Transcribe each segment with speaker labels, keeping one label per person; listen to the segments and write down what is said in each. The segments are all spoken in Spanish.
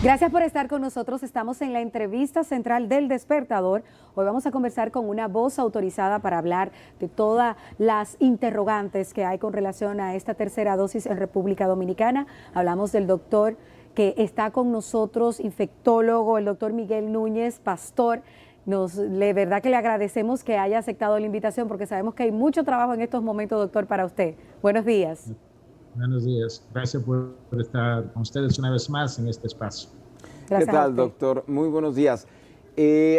Speaker 1: Gracias por estar con nosotros. Estamos en la entrevista central del Despertador. Hoy vamos a conversar con una voz autorizada para hablar de todas las interrogantes que hay con relación a esta tercera dosis en República Dominicana. Hablamos del doctor que está con nosotros, infectólogo, el doctor Miguel Núñez, pastor. De verdad que le agradecemos que haya aceptado la invitación porque sabemos que hay mucho trabajo en estos momentos, doctor, para usted. Buenos días.
Speaker 2: Buenos días. Gracias por estar con ustedes una vez más en este espacio.
Speaker 3: Gracias. ¿Qué tal, doctor? Muy buenos días.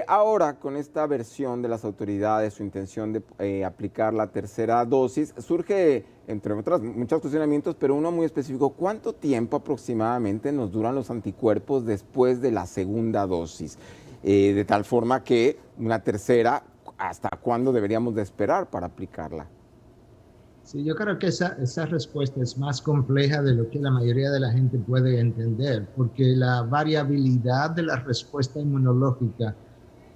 Speaker 3: Ahora, con esta versión de las autoridades, su intención de aplicar la tercera dosis, surge, entre otras, muchos cuestionamientos, pero uno muy específico. ¿Cuánto tiempo aproximadamente nos duran los anticuerpos después de la segunda dosis? De tal forma que una tercera, ¿hasta cuándo deberíamos de esperar para aplicarla?
Speaker 2: Sí, yo creo que esa respuesta es más compleja de lo que la mayoría de la gente puede entender, porque la variabilidad de la respuesta inmunológica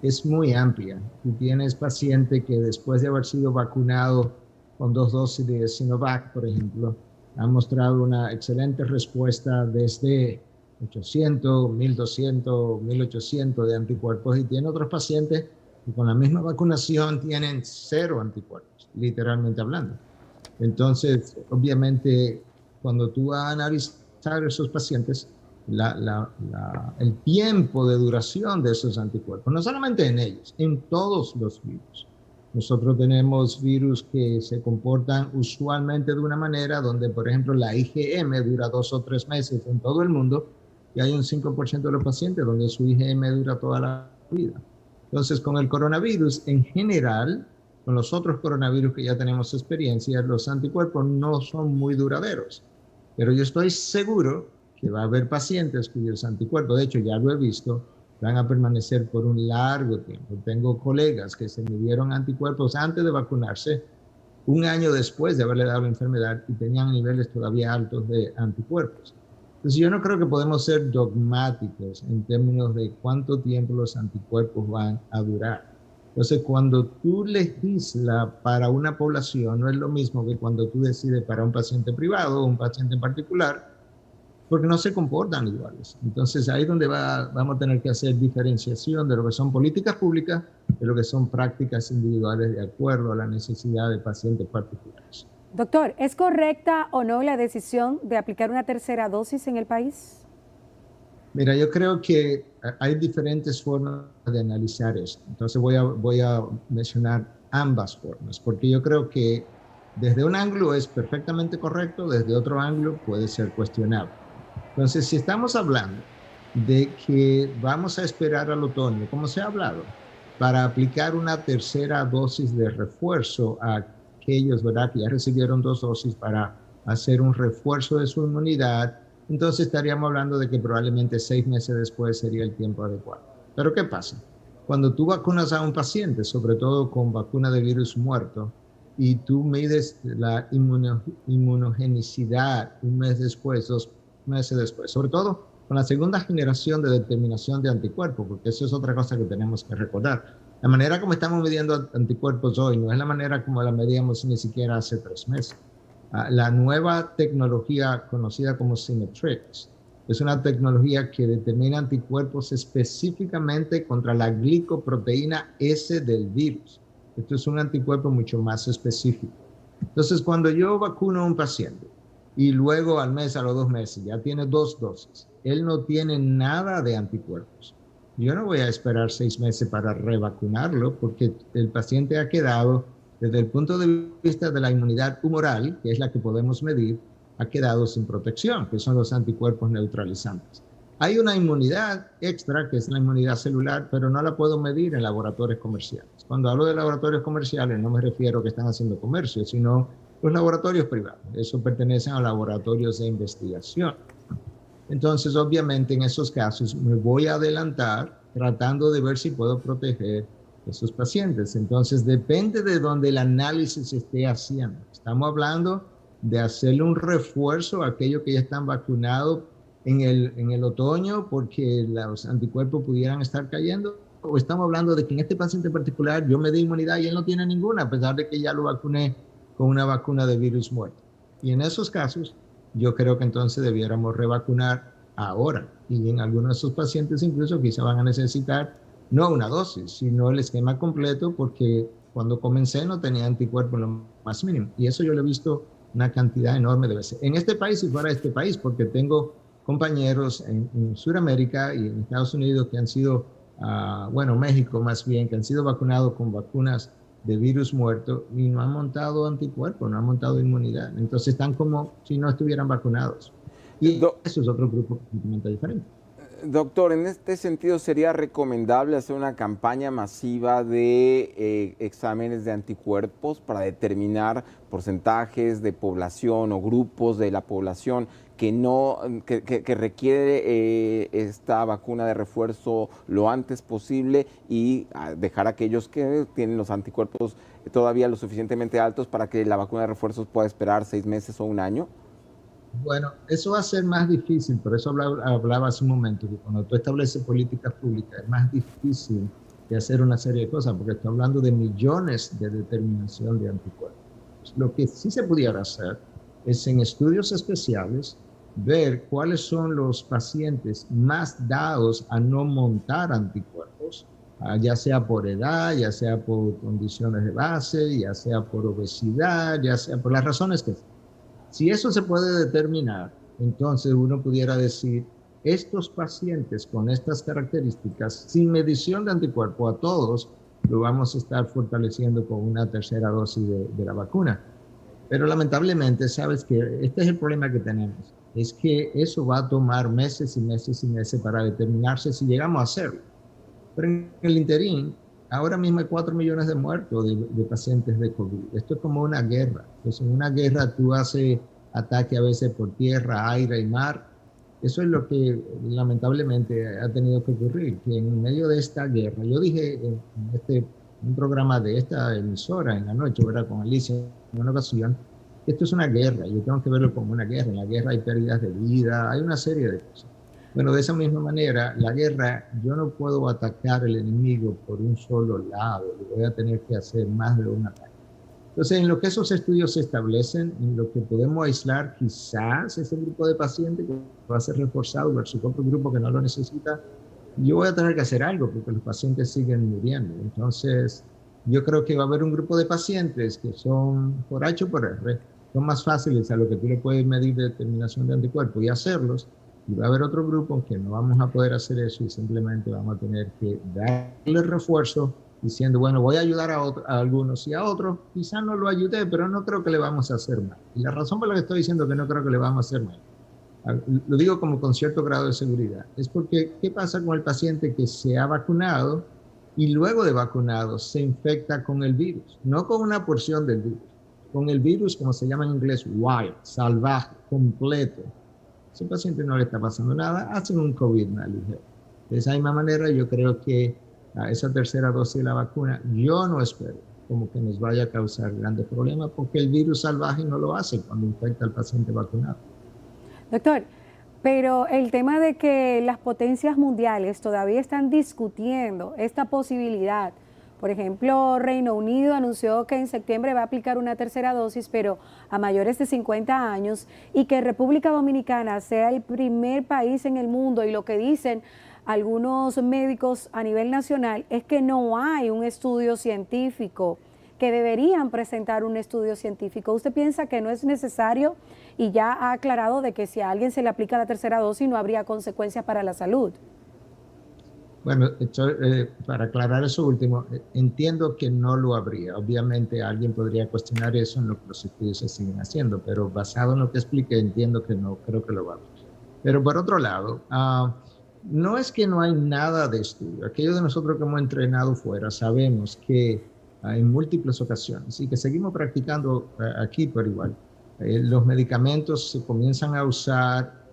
Speaker 2: es muy amplia. Tú tienes paciente que después de haber sido vacunado con 2 dosis de Sinovac, por ejemplo, han mostrado una excelente respuesta desde 800, 1200, 1800 de anticuerpos, y tiene otros pacientes que con la misma vacunación tienen 0 anticuerpos, literalmente hablando. Entonces, obviamente, cuando tú vas a analizar esos pacientes, el tiempo de duración de esos anticuerpos, no solamente en ellos, en todos los virus. Nosotros tenemos virus que se comportan usualmente de una manera donde, por ejemplo, la IgM dura 2 o 3 meses en todo el mundo, y hay un 5% de los pacientes donde su IgM dura toda la vida. Entonces, con el coronavirus, en general, con los otros coronavirus que ya tenemos experiencia, los anticuerpos no son muy duraderos. Pero yo estoy seguro que va a haber pacientes cuyos anticuerpos, de hecho ya lo he visto, van a permanecer por un largo tiempo. Tengo colegas que se midieron anticuerpos antes de vacunarse, un año después de haberle dado la enfermedad, y tenían niveles todavía altos de anticuerpos. Entonces yo no creo que podemos ser dogmáticos en términos de cuánto tiempo los anticuerpos van a durar. Entonces, cuando tú legislas para una población, no es lo mismo que cuando tú decides para un paciente privado o un paciente en particular, porque no se comportan iguales. Entonces, ahí es donde vamos a tener que hacer diferenciación de lo que son políticas públicas de lo que son prácticas individuales de acuerdo a la necesidad de pacientes particulares.
Speaker 1: Doctor, ¿es correcta o no la decisión de aplicar una tercera dosis en el país?
Speaker 2: Mira, yo creo que hay diferentes formas de analizar esto. Entonces voy a mencionar ambas formas, porque yo creo que desde un ángulo es perfectamente correcto, desde otro ángulo puede ser cuestionable. Entonces, si estamos hablando de que vamos a esperar al otoño, como se ha hablado, para aplicar una tercera dosis de refuerzo a aquellos, ¿verdad?, que ya recibieron 2 dosis para hacer un refuerzo de su inmunidad, entonces estaríamos hablando de que probablemente 6 meses después sería el tiempo adecuado. Pero ¿qué pasa? Cuando tú vacunas a un paciente, sobre todo con vacuna de virus muerto, y tú mides la inmunogenicidad un mes después, 2 meses después, sobre todo con la segunda generación de determinación de anticuerpos, porque eso es otra cosa que tenemos que recordar. La manera como estamos midiendo anticuerpos hoy no es la manera como la medíamos ni siquiera hace 3 meses. La nueva tecnología conocida como Symetrix es una tecnología que determina anticuerpos específicamente contra la glicoproteína S del virus. Esto es un anticuerpo mucho más específico. Entonces, cuando yo vacuno a un paciente y luego al mes, a los 2 meses, ya tiene 2 dosis, él no tiene nada de anticuerpos. Yo no voy a esperar 6 meses para revacunarlo porque el paciente ha quedado, desde el punto de vista de la inmunidad humoral, que es la que podemos medir, ha quedado sin protección, que son los anticuerpos neutralizantes. Hay una inmunidad extra, que es la inmunidad celular, pero no la puedo medir en laboratorios comerciales. Cuando hablo de laboratorios comerciales, no me refiero a que están haciendo comercio, sino los laboratorios privados. Eso pertenece a laboratorios de investigación. Entonces, obviamente, en esos casos me voy a adelantar tratando de ver si puedo proteger esos pacientes. Entonces, depende de dónde el análisis se esté haciendo. Estamos hablando de hacerle un refuerzo a aquellos que ya están vacunados en el otoño porque los anticuerpos pudieran estar cayendo, o estamos hablando de que en este paciente en particular yo me di inmunidad y él no tiene ninguna, a pesar de que ya lo vacuné con una vacuna de virus muerto. Y en esos casos, yo creo que entonces debiéramos revacunar ahora. Y en algunos de esos pacientes incluso quizá van a necesitar no una dosis, sino el esquema completo, porque cuando comencé no tenía anticuerpos lo más mínimo. Y eso yo lo he visto una cantidad enorme de veces. En este país y fuera de este país, porque tengo compañeros en Sudamérica y en Estados Unidos que han sido, bueno, México más bien, que han sido vacunados con vacunas de virus muerto y no han montado anticuerpos, no han montado inmunidad. Entonces están como si no estuvieran vacunados. Y eso es otro grupo completamente diferente.
Speaker 3: Doctor, en este sentido, ¿sería recomendable hacer una campaña masiva de exámenes de anticuerpos para determinar porcentajes de población o grupos de la población que requiere esta vacuna de refuerzo lo antes posible y dejar a aquellos que tienen los anticuerpos todavía lo suficientemente altos para que la vacuna de refuerzos pueda esperar 6 meses o un año?
Speaker 2: Bueno, eso va a ser más difícil, por eso hablaba hace un momento, que cuando tú estableces políticas públicas es más difícil de hacer una serie de cosas, porque estoy hablando de millones de determinación de anticuerpos. Lo que sí se pudiera hacer es en estudios especiales ver cuáles son los pacientes más dados a no montar anticuerpos, ya sea por edad, ya sea por condiciones de base, ya sea por obesidad, ya sea por las razones que sean. Si eso se puede determinar, entonces uno pudiera decir, estos pacientes con estas características, sin medición de anticuerpo a todos, lo vamos a estar fortaleciendo con una tercera dosis de la vacuna. Pero lamentablemente, sabes que este es el problema que tenemos, es que eso va a tomar meses y meses y meses para determinarse si llegamos a hacerlo. Pero en el interín, ahora mismo hay 4 millones de muertos de pacientes de COVID. Esto es como una guerra. Entonces, en una guerra tú haces ataque a veces por tierra, aire y mar. Eso es lo que lamentablemente ha tenido que ocurrir, que en medio de esta guerra, yo dije en un programa de esta emisora en la noche, ¿verdad? Con Alicia en una ocasión, esto es una guerra, yo tengo que verlo como una guerra. En la guerra hay pérdidas de vida, hay una serie de cosas. Bueno, de esa misma manera, la guerra, yo no puedo atacar al enemigo por un solo lado, voy a tener que hacer más de un ataque. Entonces, en lo que esos estudios se establecen, en lo que podemos aislar quizás ese grupo de pacientes que va a ser reforzado versus otro grupo que no lo necesita, yo voy a tener que hacer algo porque los pacientes siguen muriendo. Entonces, yo creo que va a haber un grupo de pacientes que son por H o por R, son más fáciles a lo que tú le puedes medir de determinación de anticuerpos y hacerlos. Y va a haber otro grupo que no vamos a poder hacer eso y simplemente vamos a tener que darle refuerzo diciendo, bueno, voy a ayudar a algunos y a otros, quizás no lo ayudé, pero no creo que le vamos a hacer mal. Y la razón por la que estoy diciendo que no creo que le vamos a hacer mal, lo digo como con cierto grado de seguridad, es porque ¿qué pasa con el paciente que se ha vacunado y luego de vacunado se infecta con el virus? No con una porción del virus, con el virus, como se llama en inglés, wild, salvaje, completo. Si al paciente no le está pasando nada, hacen un COVID más ligero. De esa misma manera, yo creo que a esa tercera dosis de la vacuna, yo no espero como que nos vaya a causar grandes problemas, porque el virus salvaje no lo hace cuando infecta al paciente vacunado.
Speaker 1: Doctor, pero el tema de que las potencias mundiales todavía están discutiendo esta posibilidad. Por ejemplo, Reino Unido anunció que en septiembre va a aplicar una tercera dosis, pero a mayores de 50 años, y que República Dominicana sea el primer país en el mundo, y lo que dicen algunos médicos a nivel nacional es que no hay un estudio científico, que deberían presentar un estudio científico. ¿Usted piensa que no es necesario? Y ya ha aclarado de que si a alguien se le aplica la tercera dosis no habría consecuencias para la salud.
Speaker 2: Bueno, para aclarar eso último, entiendo que no lo habría. Obviamente alguien podría cuestionar eso en lo que los estudios se siguen haciendo, pero basado en lo que expliqué, entiendo que no, creo que lo va a haber. Pero por otro lado, no es que no hay nada de estudio. Aquellos de nosotros que hemos entrenado fuera sabemos que en múltiples ocasiones y que seguimos practicando aquí por igual, los medicamentos se comienzan a usar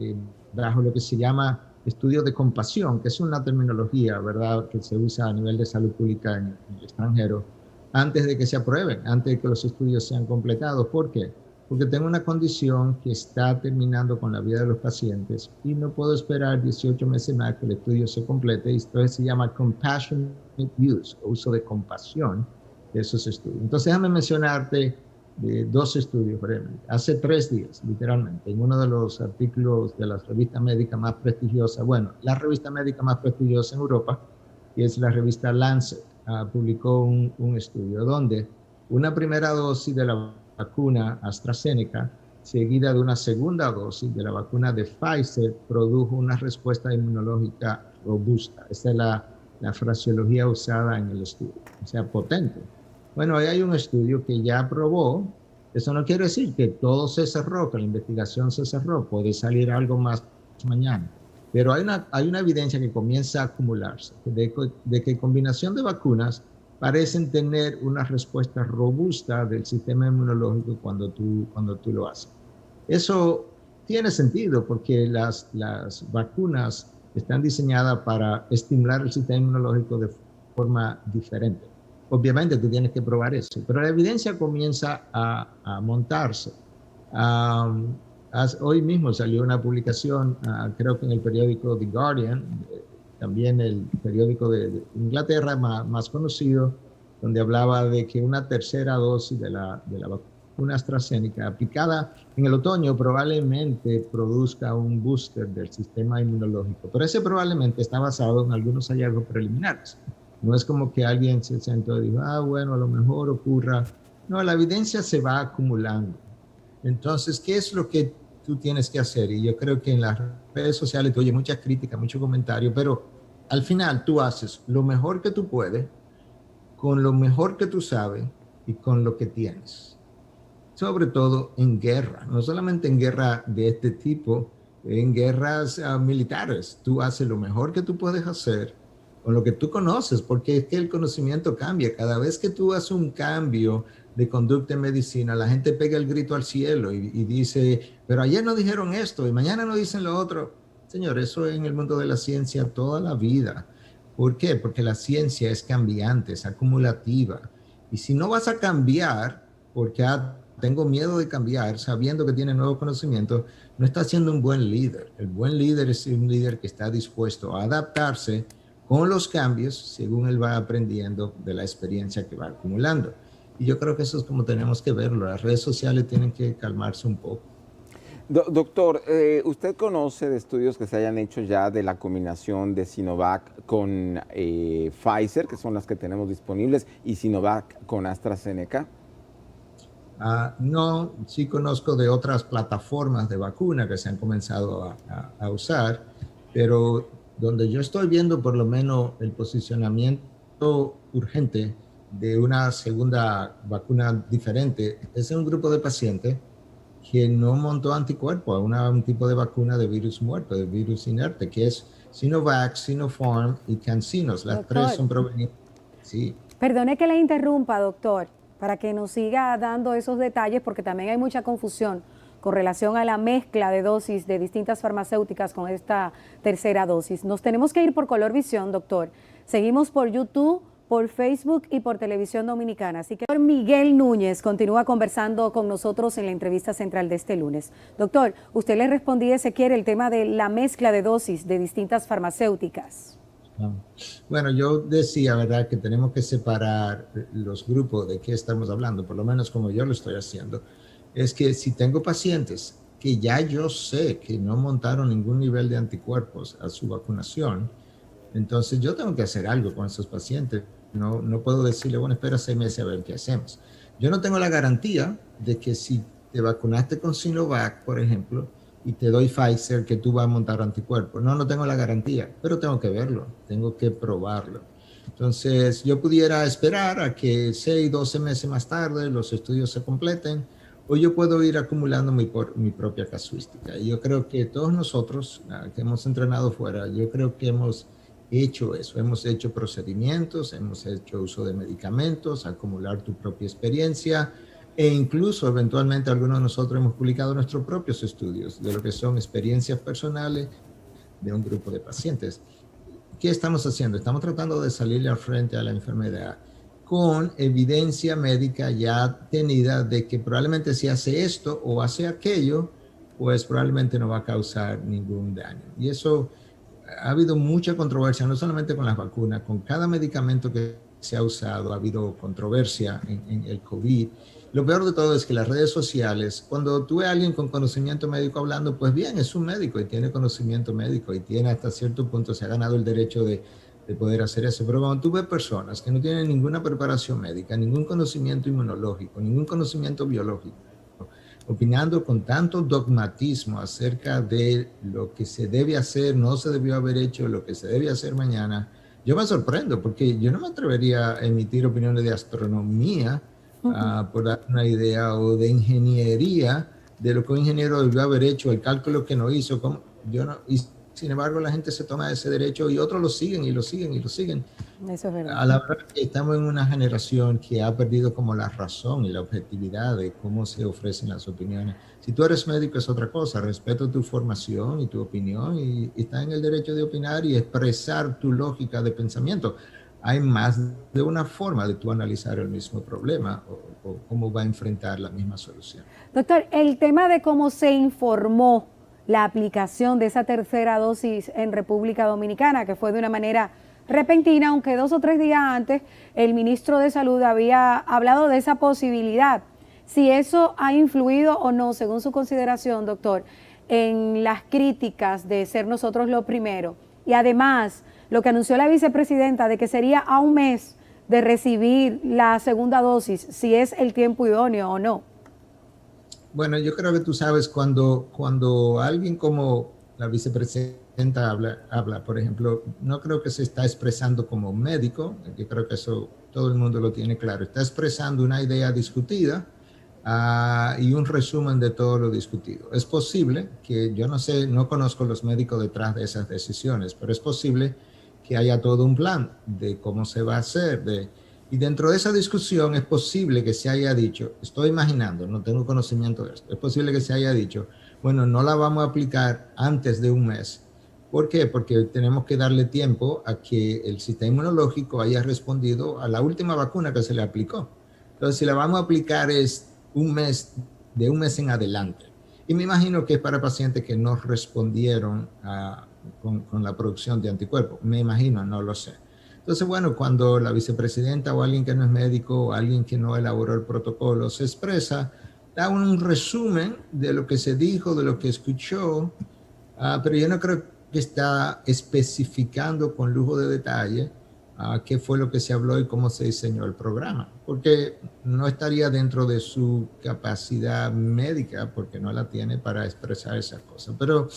Speaker 2: bajo lo que se llama estudios de compasión, que es una terminología, ¿verdad?, que se usa a nivel de salud pública en el extranjero, antes de que se aprueben, antes de que los estudios sean completados. ¿Por qué? Porque tengo una condición que está terminando con la vida de los pacientes y no puedo esperar 18 meses más que el estudio se complete, y esto se llama compassionate use, o uso de compasión de esos estudios. Entonces déjame mencionarte de dos estudios brevemente, hace 3 días, literalmente, en uno de los artículos de la revista médica más prestigiosa, bueno, la revista médica más prestigiosa en Europa, que es la revista Lancet, publicó un estudio donde una primera dosis de la vacuna AstraZeneca, seguida de una segunda dosis de la vacuna de Pfizer, produjo una respuesta inmunológica robusta. Esa es la fraseología usada en el estudio, o sea, potente. Bueno, ahí hay un estudio que ya aprobó. Eso no quiere decir que todo se cerró, que la investigación se cerró. Puede salir algo más mañana. Pero hay una evidencia que comienza a acumularse de que combinación de vacunas parecen tener una respuesta robusta del sistema inmunológico cuando tú lo haces. Eso tiene sentido porque las vacunas están diseñadas para estimular el sistema inmunológico de forma diferente. Obviamente tú tienes que probar eso, pero la evidencia comienza a montarse. Hoy mismo salió una publicación, creo que en el periódico The Guardian, también el periódico de Inglaterra más conocido, donde hablaba de que una tercera dosis de la vacuna AstraZeneca aplicada en el otoño probablemente produzca un booster del sistema inmunológico. Pero ese probablemente está basado en algunos hallazgos preliminares. No es como que alguien se sentó y dijo, bueno, a lo mejor ocurra. No, la evidencia se va acumulando. Entonces, ¿qué es lo que tú tienes que hacer? Y yo creo que en las redes sociales tú oyes muchas críticas, muchos comentarios, pero al final tú haces lo mejor que tú puedes, con lo mejor que tú sabes y con lo que tienes. Sobre todo en guerra, no solamente en guerra de este tipo, en guerras militares. Tú haces lo mejor que tú puedes hacer con lo que tú conoces, porque es que el conocimiento cambia. Cada vez que tú haces un cambio de conducta en medicina, la gente pega el grito al cielo y dice, pero ayer nos dijeron esto y mañana nos dicen lo otro. Señor, eso es en el mundo de la ciencia toda la vida. ¿Por qué? Porque la ciencia es cambiante, es acumulativa. Y si no vas a cambiar, porque tengo miedo de cambiar, sabiendo que tiene nuevos conocimientos, no está siendo un buen líder. El buen líder es un líder que está dispuesto a adaptarse con los cambios según él va aprendiendo de la experiencia que va acumulando. Y yo creo que eso es como tenemos que verlo. Las redes sociales tienen que calmarse un poco.
Speaker 3: Doctor, ¿usted conoce de estudios que se hayan hecho ya de la combinación de Sinovac con Pfizer, que son las que tenemos disponibles, y Sinovac con AstraZeneca?
Speaker 2: No, sí conozco de otras plataformas de vacuna que se han comenzado a usar, pero donde yo estoy viendo por lo menos el posicionamiento urgente de una segunda vacuna diferente es en un grupo de pacientes que no montó anticuerpos a un tipo de vacuna de virus muerto, de virus inerte, que es Sinovac, Sinopharm y CanSino. Las tres son provenientes. Sí.
Speaker 1: Perdone que le interrumpa, doctor, para que nos siga dando esos detalles, porque también hay mucha confusión con relación a la mezcla de dosis de distintas farmacéuticas con esta tercera dosis. Nos tenemos que ir por Colorvisión, doctor. Seguimos por YouTube, por Facebook y por Televisión Dominicana. Así que Miguel Núñez continúa conversando con nosotros en la entrevista central de este lunes. Doctor, usted le respondía, Ezequiel, el tema de la mezcla de dosis de distintas farmacéuticas.
Speaker 2: Bueno, yo decía, ¿verdad?, que tenemos que separar los grupos de qué estamos hablando, por lo menos como yo lo estoy haciendo. Es que si tengo pacientes que ya yo sé que no montaron ningún nivel de anticuerpos a su vacunación, entonces yo tengo que hacer algo con esos pacientes. No puedo decirle, bueno, espera 6 meses a ver qué hacemos. Yo no tengo la garantía de que si te vacunaste con Sinovac, por ejemplo, y te doy Pfizer, que tú vas a montar anticuerpos. No tengo la garantía, pero tengo que verlo, tengo que probarlo. Entonces, yo pudiera esperar a que 6, 12 meses más tarde los estudios se completen, o yo puedo ir acumulando mi propia casuística. Y yo creo que todos nosotros que hemos entrenado fuera, yo creo que hemos hecho eso, hemos hecho procedimientos, hemos hecho uso de medicamentos, acumular tu propia experiencia, e incluso eventualmente algunos de nosotros hemos publicado nuestros propios estudios de lo que son experiencias personales de un grupo de pacientes. ¿Qué estamos haciendo? Estamos tratando de salirle al frente a la enfermedad con evidencia médica ya tenida de que probablemente si hace esto o hace aquello, pues probablemente no va a causar ningún daño. Y eso ha habido mucha controversia, no solamente con las vacunas, con cada medicamento que se ha usado, ha habido controversia en el COVID. Lo peor de todo es que las redes sociales, cuando tú ves a alguien con conocimiento médico hablando, pues bien, es un médico y tiene conocimiento médico y tiene hasta cierto punto, se ha ganado el derecho de poder hacer eso. Pero cuando tú ves personas que no tienen ninguna preparación médica, ningún conocimiento inmunológico, ningún conocimiento biológico, opinando con tanto dogmatismo acerca de lo que se debe hacer, no se debió haber hecho, lo que se debe hacer mañana, yo me sorprendo porque yo no me atrevería a emitir opiniones de astronomía, por dar una idea, o de ingeniería, de lo que un ingeniero debió haber hecho, el cálculo que no hizo, yo no, y sin embargo la gente se toma ese derecho y otros lo siguen y lo siguen y lo siguen.
Speaker 1: Eso es verdad.
Speaker 2: A la verdad que estamos en una generación que ha perdido como la razón y la objetividad de cómo se ofrecen las opiniones. Si tú eres médico es otra cosa, respeto tu formación y tu opinión y estás en el derecho de opinar y expresar tu lógica de pensamiento. Hay más de una forma de tú analizar el mismo problema o cómo va a enfrentar la misma solución.
Speaker 1: Doctor, el tema de cómo se informó la aplicación de esa tercera dosis en República Dominicana, que fue de una manera repentina, aunque 2 o 3 días antes el ministro de Salud había hablado de esa posibilidad. Si eso ha influido o no, según su consideración, doctor, en las críticas de ser nosotros lo primero. Y además, lo que anunció la vicepresidenta de que sería a un mes de recibir la segunda dosis, si es el tiempo idóneo o no.
Speaker 2: Bueno, yo creo que tú sabes, cuando alguien como la vicepresidenta habla, por ejemplo, no creo que se está expresando como médico, yo creo que eso todo el mundo lo tiene claro, está expresando una idea discutida y un resumen de todo lo discutido. Es posible que, yo no sé, no conozco los médicos detrás de esas decisiones, pero es posible que haya todo un plan de cómo se va a hacer, y dentro de esa discusión es posible que se haya dicho, estoy imaginando, no tengo conocimiento de esto, es posible que se haya dicho, bueno, no la vamos a aplicar antes de un mes. ¿Por qué? Porque tenemos que darle tiempo a que el sistema inmunológico haya respondido a la última vacuna que se le aplicó. Entonces, si la vamos a aplicar es de un mes en adelante. Y me imagino que es para pacientes que no respondieron con la producción de anticuerpos. Me imagino, no lo sé. Entonces, bueno, cuando la vicepresidenta o alguien que no es médico o alguien que no elaboró el protocolo se expresa, da un resumen de lo que se dijo, de lo que escuchó, pero yo no creo que está especificando con lujo de detalle qué fue lo que se habló y cómo se diseñó el programa, porque no estaría dentro de su capacidad médica, porque no la tiene para expresar esas cosas. Pero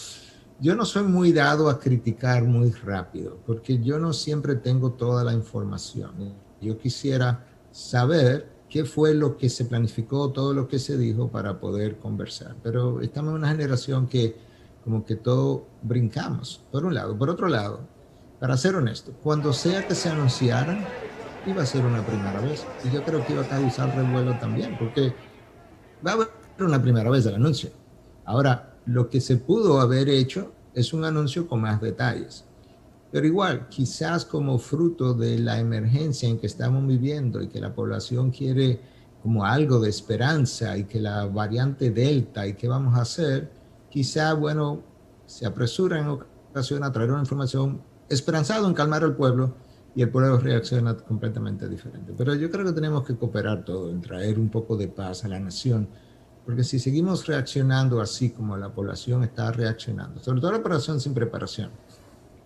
Speaker 2: yo no soy muy dado a criticar muy rápido, porque yo no siempre tengo toda la información. Yo quisiera saber qué fue lo que se planificó, todo lo que se dijo para poder conversar. Pero estamos en una generación que como que todo brincamos, por un lado. Por otro lado, para ser honesto, cuando sea que se anunciaran, iba a ser una primera vez. Y yo creo que iba a causar revuelo también, porque va a haber una primera vez el anuncio. Ahora, lo que se pudo haber hecho es un anuncio con más detalles. Pero igual, quizás como fruto de la emergencia en que estamos viviendo y que la población quiere como algo de esperanza y que la variante Delta y qué vamos a hacer, quizás, bueno, se apresura en ocasión a traer una información esperanzado en calmar al pueblo y el pueblo reacciona completamente diferente. Pero yo creo que tenemos que cooperar todo en traer un poco de paz a la nación. Porque si seguimos reaccionando así como la población está reaccionando, sobre todo la población sin preparación,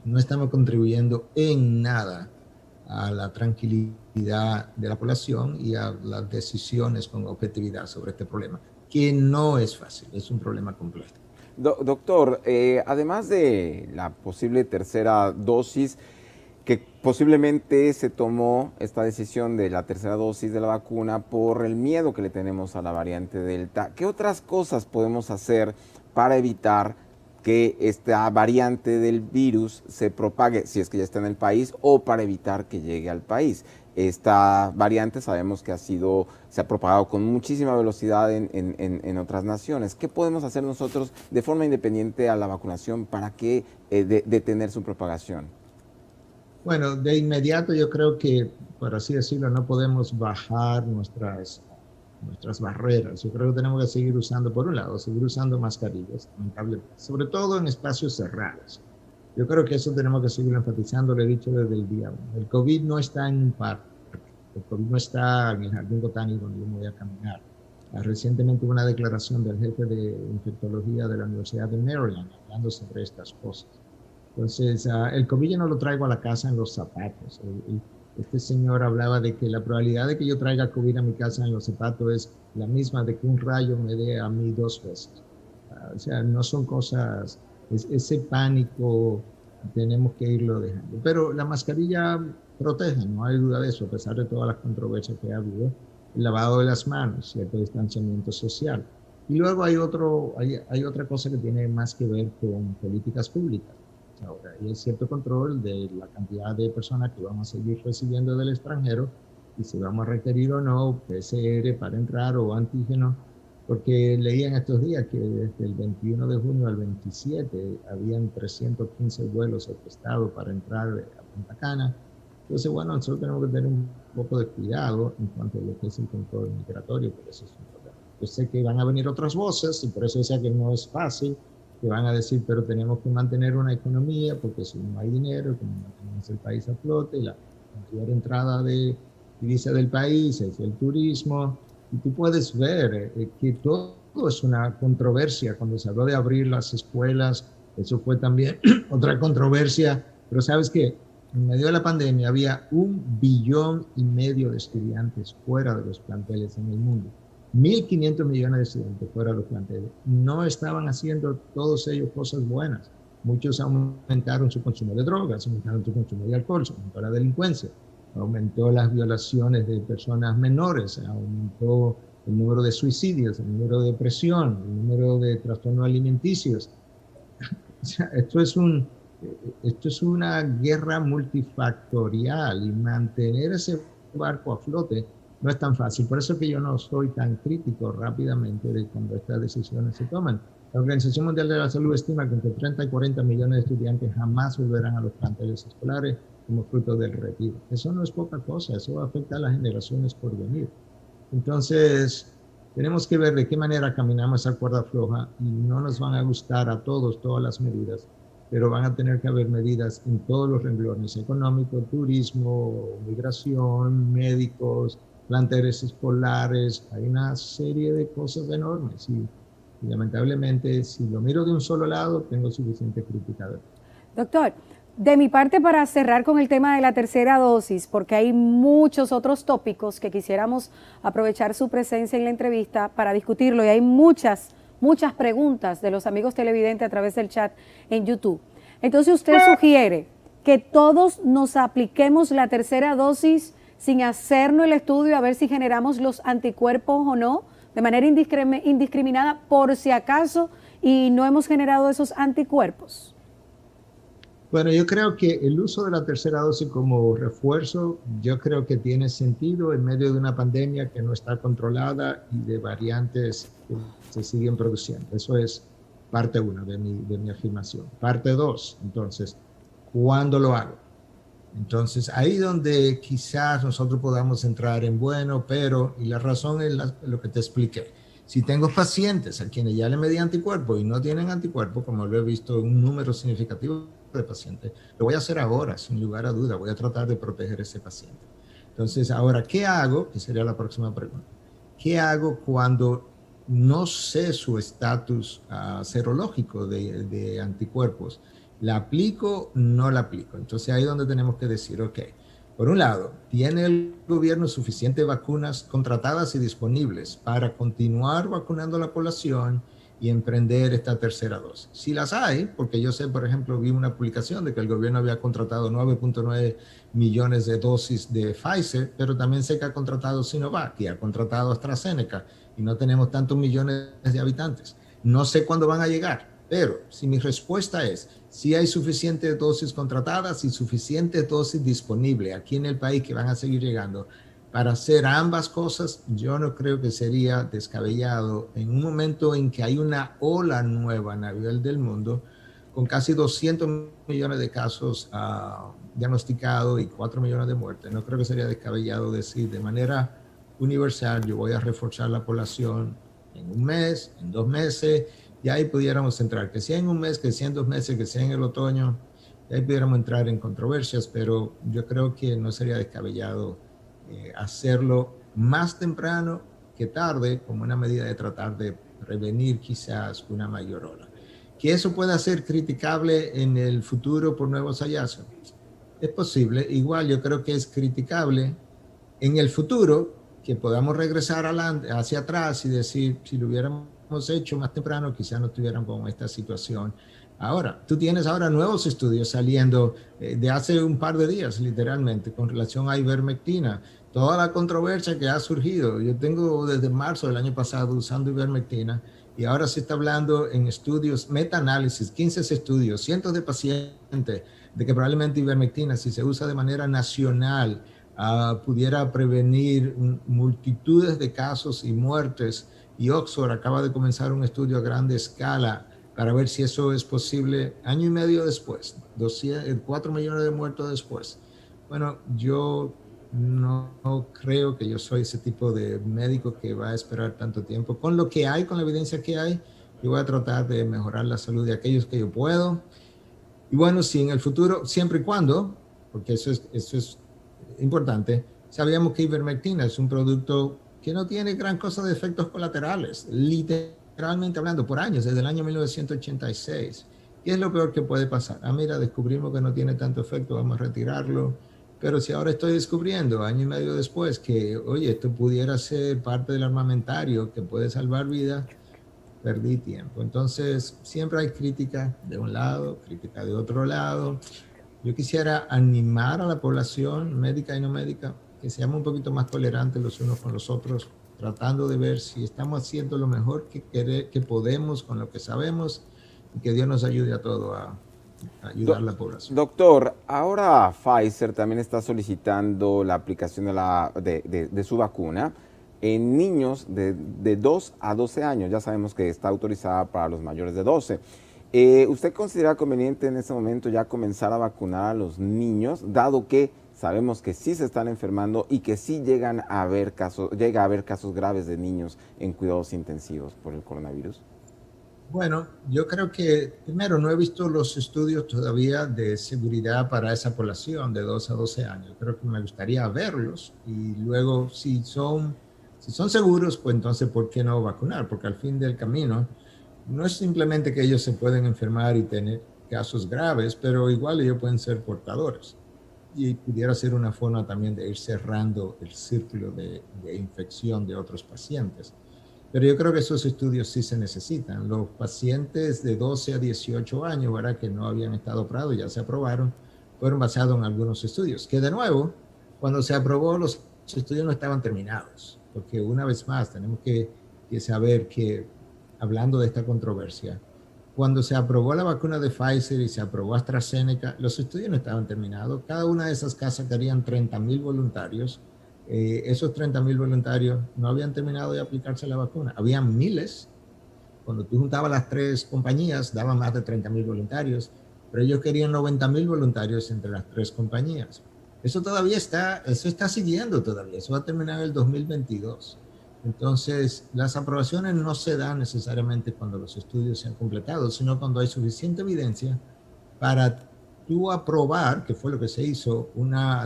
Speaker 2: no estamos contribuyendo en nada a la tranquilidad de la población y a las decisiones con objetividad sobre este problema, que no es fácil, es un problema complejo.
Speaker 3: Doctor, además de la posible tercera dosis, que posiblemente se tomó esta decisión de la tercera dosis de la vacuna por el miedo que le tenemos a la variante Delta, ¿qué otras cosas podemos hacer para evitar que esta variante del virus se propague, si es que ya está en el país, o para evitar que llegue al país? Esta variante sabemos que se ha propagado con muchísima velocidad en otras naciones. ¿Qué podemos hacer nosotros de forma independiente a la vacunación para detener su propagación?
Speaker 2: Bueno, de inmediato yo creo que, por así decirlo, no podemos bajar nuestras barreras. Yo creo que tenemos que seguir usando, por un lado, seguir usando mascarillas, lamentablemente, sobre todo en espacios cerrados. Yo creo que eso tenemos que seguir enfatizando, lo he dicho desde el día 1. El COVID no está en un parque, el COVID no está en el jardín botánico donde yo me voy a caminar. Recientemente hubo una declaración del jefe de infectología de la Universidad de Maryland hablando sobre estas cosas. Entonces, el COVID yo no lo traigo a la casa en los zapatos. Este señor hablaba de que la probabilidad de que yo traiga COVID a mi casa en los zapatos es la misma de que un rayo me dé a mí 2 veces. O sea, no son cosas, ese pánico tenemos que irlo dejando. Pero la mascarilla protege, no hay duda de eso, a pesar de todas las controversias que ha habido. El lavado de las manos, cierto distanciamiento social. Y luego hay otra cosa que tiene más que ver con políticas públicas. Ahora, y es cierto control de la cantidad de personas que vamos a seguir recibiendo del extranjero y si vamos a requerir o no PCR para entrar o antígeno, porque leí en estos días que desde el 21 de junio al 27 habían 315 vuelos orquestados para entrar a Punta Cana. Entonces, bueno, nosotros tenemos que tener un poco de cuidado en cuanto a lo que es el control migratorio, porque eso es un problema. Yo sé que van a venir otras voces y por eso decía que no es fácil, que van a decir, pero tenemos que mantener una economía, porque si no hay dinero, como mantenemos el país a flote, la mayor entrada de divisa del país es el turismo, y tú puedes ver que todo es una controversia. Cuando se habló de abrir las escuelas, eso fue también otra controversia, pero ¿sabes qué? En medio de la pandemia había 1,5 billones de estudiantes fuera de los planteles en el mundo. 1.500 millones de estudiantes fuera de los planteles. No estaban haciendo todos ellos cosas buenas. Muchos aumentaron su consumo de drogas, aumentaron su consumo de alcohol, aumentó la delincuencia, aumentó las violaciones de personas menores, aumentó el número de suicidios, el número de depresión, el número de trastornos alimenticios. O sea, esto es una guerra multifactorial y mantener ese barco a flote no es tan fácil. Por eso es que yo no soy tan crítico rápidamente de cuando estas decisiones se toman. La Organización Mundial de la Salud estima que entre 30 y 40 millones de estudiantes jamás volverán a los planteles escolares como fruto del retiro. Eso no es poca cosa, eso afecta a las generaciones por venir. Entonces, tenemos que ver de qué manera caminamos esa cuerda floja y no nos van a gustar a todos todas las medidas, pero van a tener que haber medidas en todos los renglones: económico, turismo, migración, médicos, planteles escolares. Hay una serie de cosas enormes y lamentablemente, si lo miro de un solo lado, tengo suficiente crítica.
Speaker 1: Doctor, de mi parte, para cerrar con el tema de la tercera dosis, porque hay muchos otros tópicos que quisiéramos aprovechar su presencia en la entrevista para discutirlo, y hay muchas preguntas de los amigos televidentes a través del chat en YouTube. Entonces, usted sugiere que todos nos apliquemos la tercera dosis sin hacernos el estudio a ver si generamos los anticuerpos o no, de manera indiscriminada, por si acaso, y no hemos generado esos anticuerpos.
Speaker 2: Bueno, yo creo que el uso de la tercera dosis como refuerzo, yo creo que tiene sentido en medio de una pandemia que no está controlada y de variantes que se siguen produciendo. Eso es parte 1 de mi afirmación. Parte 2, entonces, ¿cuándo lo hago? Entonces, ahí donde quizás nosotros podamos entrar en bueno, pero, y la razón es lo que te expliqué. Si tengo pacientes a quienes ya le medí anticuerpos y no tienen anticuerpos, como lo he visto en un número significativo de pacientes, lo voy a hacer ahora, sin lugar a duda. Voy a tratar de proteger a ese paciente. Entonces, ahora, ¿qué hago? Que sería la próxima pregunta. ¿Qué hago cuando no sé su estatus serológico de anticuerpos? ¿La aplico? No la aplico. Entonces, ahí es donde tenemos que decir, ok, por un lado, ¿tiene el gobierno suficientes vacunas contratadas y disponibles para continuar vacunando a la población y emprender esta tercera dosis? Si las hay, porque yo sé, por ejemplo, vi una publicación de que el gobierno había contratado 9.9 millones de dosis de Pfizer, pero también sé que ha contratado Sinovac y ha contratado AstraZeneca y no tenemos tantos millones de habitantes. No sé cuándo van a llegar, pero si mi respuesta es si hay suficientes dosis contratadas y suficientes dosis disponibles aquí en el país que van a seguir llegando para hacer ambas cosas, yo no creo que sería descabellado en un momento en que hay una ola nueva a nivel del mundo con casi 200 millones de casos diagnosticados y 4 millones de muertes. No creo que sería descabellado decir de manera universal, yo voy a reforzar la población en un mes, en 2 meses, y ahí pudiéramos entrar, que sea en un mes, que sea en 2 meses, que sea en el otoño, y ahí pudiéramos entrar en controversias, pero yo creo que no sería descabellado hacerlo más temprano que tarde, como una medida de tratar de prevenir quizás una mayor ola. ¿Que eso pueda ser criticable en el futuro por nuevos hallazgos? Es posible. Igual yo creo que es criticable en el futuro que podamos regresar hacia atrás y decir, si lo hubiéramos hecho más temprano, quizás no estuviéramos con esta situación. Ahora, tú tienes ahora nuevos estudios saliendo de hace un par de días, literalmente, con relación a ivermectina. Toda la controversia que ha surgido. Yo tengo desde marzo del año pasado usando ivermectina y ahora se está hablando en estudios, metaanálisis, 15 estudios, cientos de pacientes, de que probablemente ivermectina, si se usa de manera nacional, pudiera prevenir multitudes de casos y muertes. Y Oxford acaba de comenzar un estudio a gran escala para ver si eso es posible año y medio después, 4 millones de muertos después. Bueno, yo no creo que yo soy ese tipo de médico que va a esperar tanto tiempo. Con lo que hay, con la evidencia que hay, yo voy a tratar de mejorar la salud de aquellos que yo puedo. Y bueno, si en el futuro, siempre y cuando, porque eso es importante, sabíamos que ivermectina es un producto que no tiene gran cosa de efectos colaterales, literalmente hablando, por años, desde el año 1986. ¿Qué es lo peor que puede pasar? Mira, descubrimos que no tiene tanto efecto, vamos a retirarlo. Pero si ahora estoy descubriendo, año y medio después, que, oye, esto pudiera ser parte del armamentario que puede salvar vidas, perdí tiempo. Entonces, siempre hay crítica de un lado, crítica de otro lado. Yo quisiera animar a la población médica y no médica que seamos un poquito más tolerantes los unos con los otros, tratando de ver si estamos haciendo lo mejor que podemos con lo que sabemos y que Dios nos ayude a todos a ayudar a la población.
Speaker 3: Doctor, ahora Pfizer también está solicitando la aplicación de su vacuna en niños de 2 a 12 años. Ya sabemos que está autorizada para los mayores de 12. ¿Usted considera conveniente en este momento ya comenzar a vacunar a los niños, dado que sabemos que sí se están enfermando y que sí llega a haber casos graves de niños en cuidados intensivos por el coronavirus?
Speaker 2: Bueno, yo creo que, primero, no he visto los estudios todavía de seguridad para esa población de 2 a 12 años. Creo que me gustaría verlos y luego, si son seguros, pues entonces, ¿por qué no vacunar? Porque al fin del camino, no es simplemente que ellos se pueden enfermar y tener casos graves, pero igual ellos pueden ser portadores. Y pudiera ser una forma también de ir cerrando el círculo de infección de otros pacientes. Pero yo creo que esos estudios sí se necesitan. Los pacientes de 12 a 18 años, ¿verdad?, que no habían estado aprobados, ya se aprobaron, fueron basados en algunos estudios. Que de nuevo, cuando se aprobó, los estudios no estaban terminados. Porque una vez más, tenemos que saber que, hablando de esta controversia, cuando se aprobó la vacuna de Pfizer y se aprobó AstraZeneca, los estudios no estaban terminados. Cada una de esas casas querían 30,000 voluntarios. Esos 30,000 voluntarios no habían terminado de aplicarse la vacuna. Habían miles. Cuando tú juntabas las 3 compañías, daban más de 30,000 voluntarios, pero ellos querían 90,000 voluntarios entre las 3 compañías. Eso está siguiendo todavía. Eso va a terminar en el 2022. Entonces, las aprobaciones no se dan necesariamente cuando los estudios se han completado, sino cuando hay suficiente evidencia para tú aprobar, que fue lo que se hizo,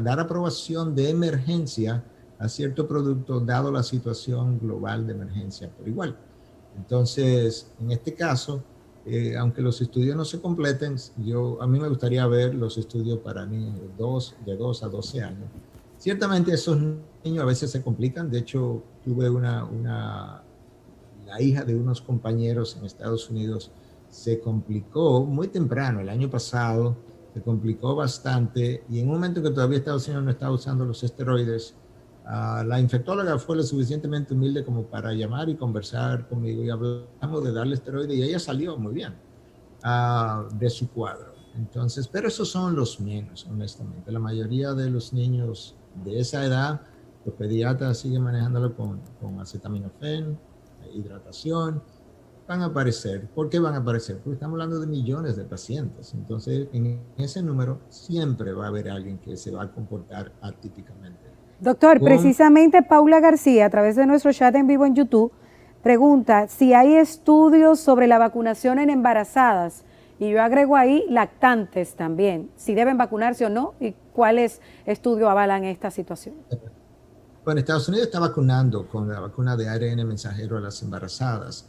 Speaker 2: dar aprobación de emergencia a cierto producto dado la situación global de emergencia por igual. Entonces, en este caso, aunque los estudios no se completen, a mí me gustaría ver los estudios para niños de 2 a 12 años. Ciertamente esos niños a veces se complican. De hecho, tuve la hija de unos compañeros en Estados Unidos se complicó muy temprano, el año pasado, se complicó bastante y en un momento que todavía Estados Unidos no estaba usando los esteroides, la infectóloga fue lo suficientemente humilde como para llamar y conversar conmigo y hablamos de darle esteroides y ella salió muy bien de su cuadro. Entonces, pero esos son los menos, honestamente. La mayoría de los niños de esa edad, los pediatras siguen manejándolo con acetaminofén, hidratación, van a aparecer. ¿Por qué van a aparecer? Porque estamos hablando de millones de pacientes. Entonces, en ese número siempre va a haber alguien que se va a comportar atípicamente.
Speaker 1: Doctor, precisamente Paula García, a través de nuestro chat en vivo en YouTube, pregunta si hay estudios sobre la vacunación en embarazadas. Y yo agrego ahí lactantes también, si deben vacunarse o no y cuáles estudios avalan esta situación.
Speaker 2: Bueno, Estados Unidos está vacunando con la vacuna de ARN mensajero a las embarazadas.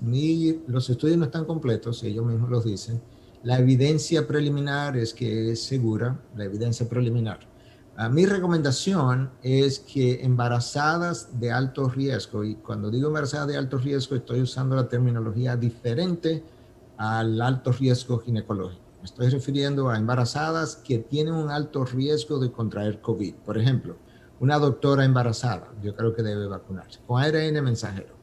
Speaker 2: Los estudios no están completos, ellos mismos los dicen. La evidencia preliminar es que es segura, la evidencia preliminar. Mi recomendación es que embarazadas de alto riesgo, y cuando digo embarazadas de alto riesgo estoy usando la terminología diferente al alto riesgo ginecológico. Me estoy refiriendo a embarazadas que tienen un alto riesgo de contraer COVID. Por ejemplo, una doctora embarazada, yo creo que debe vacunarse con ARN mensajero.